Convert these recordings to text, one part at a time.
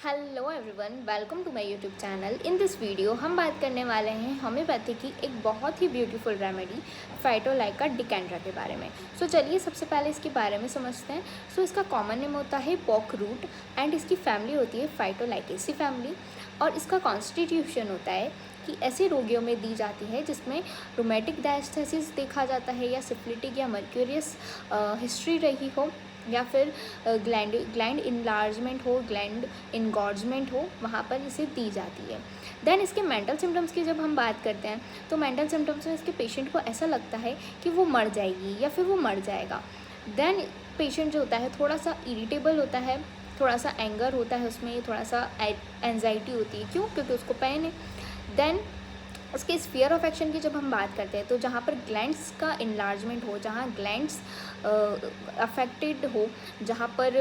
Hello everyone, welcome to my YouTube channel. In this video हम बात करने वाले हैं होम्योपैथी की एक बहुत ही ब्यूटीफुल रेमेडी फाइटोलाइका डिकैंड्रा के बारे में। चलिए सबसे पहले इसके बारे में समझते हैं। इसका कॉमन नेम होता है पॉक रूट एंड इसकी फैमिली होती है फाइटोलाइकेसी फैमिली। और इसका कॉन्स्टिट्यूशन होता है कि ऐसे रोगियों में दी जाती है जिसमें रोमेटिक डायस्थेसिस देखा जाता है, या सिफिलिटिक या मर्क्यूरियस हिस्ट्री रही हो, या फिर ग्लैंड इनलार्जमेंट हो, ग्लैंड इनगॉर्जमेंट हो, वहाँ पर इसे दी जाती है। देन इसके मेंटल सिम्टम्स की जब हम बात करते हैं तो मेंटल सिम्टम्स में इसके पेशेंट को ऐसा लगता है कि वो मर जाएगी या फिर वो मर जाएगा। देन पेशेंट जो होता है थोड़ा सा इरिटेबल होता है, थोड़ा सा एंगर होता है, उसमें थोड़ा सा एंजाइटी होती है। क्यों? क्योंकि उसको पेन है। देन उसके स्फीयर ऑफ एक्शन की जब हम बात करते हैं तो जहाँ पर ग्लैंड्स का इनलार्जमेंट हो, जहाँ ग्लैंड्स अफेक्टेड हो, जहाँ पर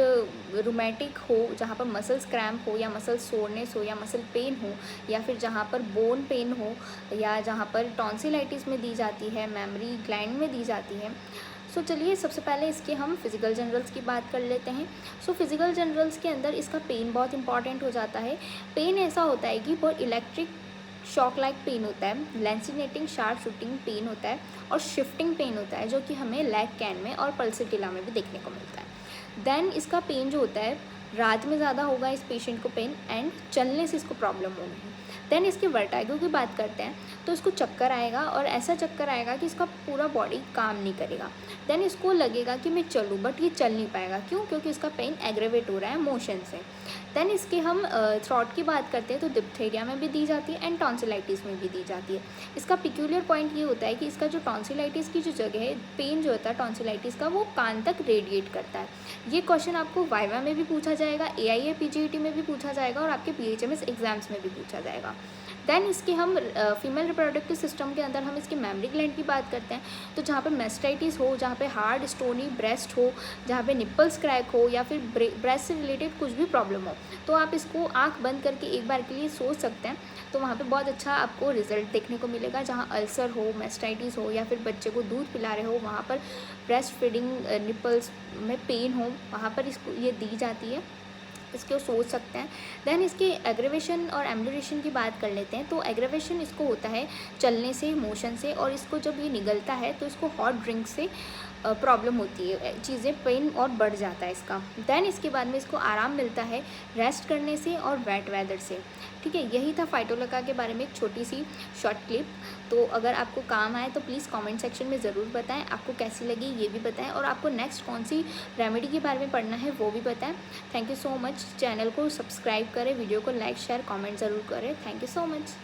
रूमेटिक हो, जहाँ पर मसल्स क्रैम्प हो, या मसल सोरनेस हो, या मसल पेन हो, या फिर जहाँ पर बोन पेन हो, या जहाँ पर टॉन्सिलाइटिस में दी जाती है, मेमोरी ग्लैंड में दी जाती है। चलिए सबसे पहले इसके हम फिज़िकल जनरल्स की बात कर लेते हैं। फिज़िकल जनरल्स के अंदर इसका पेन बहुत इंपॉर्टेंट हो जाता है। पेन ऐसा होता है कि बहुत इलेक्ट्रिक शॉक लाइक पेन होता है, लेंसिनेटिंग शार्प शूटिंग पेन होता है, और शिफ्टिंग पेन होता है जो कि हमें लेग कैन में और पल्सिटिला में भी देखने को मिलता है। देन इसका पेन जो होता है रात में ज़्यादा होगा इस पेशेंट को पेन, एंड चलने से इसको प्रॉब्लम होगी। देन इसके वर्टाइगो की बात करते हैं तो इसको चक्कर आएगा, और ऐसा चक्कर आएगा कि इसका पूरा बॉडी काम नहीं करेगा। देन इसको लगेगा कि मैं चलूँ, बट ये चल नहीं पाएगा। क्यों? क्योंकि इसका पेन एग्रेवेट हो रहा है मोशन से। देन इसके हम थ्रॉट की बात करते हैं तो डिप्थेरिया में भी दी जाती है एंड टॉन्सिलाइटिस में भी दी जाती है। इसका पिक्यूलियर पॉइंट ये होता है कि इसका जो टॉन्सिलाइटिस की जो जगह है, पेन जो होता है टॉन्सिलाइटिस का, वो कान तक रेडिएट करता है। ये क्वेश्चन आपको वाइवा में भी पूछा जाएगा, AIA PGET में भी पूछा जाएगा, और आपके PHMS एग्जाम्स में भी पूछा जाएगा। देन इसके हम फीमेल रिप्रोडक्टिव सिस्टम के अंदर हम इसके मेमरी ग्लैंड की बात करते हैं तो जहाँ पे मेस्टाइटिस हो, जहाँ पे हार्ड स्टोनी ब्रेस्ट हो, जहाँ पे निप्पल्स क्रैक हो, या फिर ब्रेस्ट से रिलेटेड कुछ भी प्रॉब्लम हो, तो आप इसको आंख बंद करके एक बार के लिए सोच सकते हैं। तो वहाँ पे बहुत अच्छा आपको रिजल्ट देखने को मिलेगा। जहाँ अल्सर हो, मेस्टाइटिस हो, या फिर बच्चे को दूध पिला रहे हो, वहाँ पर ब्रेस्ट फीडिंग निप्पल्स में पेन हो, वहाँ पर इसको ये दी जाती है, इसको सोच सकते हैं। देन इसके एग्रेवेशन और एम्बुलेशन की बात कर लेते हैं। तो एग्रेवेशन इसको होता है चलने से, मोशन से, और इसको जब ये निगलता है तो इसको हॉट ड्रिंक से प्रॉब्लम होती है, चीज़ें पेन और बढ़ जाता है इसका। देन इसके बाद में इसको आराम मिलता है रेस्ट करने से और वेट वेदर से। ठीक है, यही था फाइटोलाइका के बारे में एक छोटी सी शॉर्ट क्लिप। तो अगर आपको काम आए तो प्लीज़ कमेंट सेक्शन में ज़रूर बताएं, आपको कैसी लगी ये भी बताएं, और आपको नेक्स्ट कौन सी रेमेडी के बारे में पढ़ना है वो भी बताएं। Thank you so much. Channel को सब्सक्राइब करें, वीडियो को लाइक शेयर कमेंट ज़रूर करें। Thank you so much.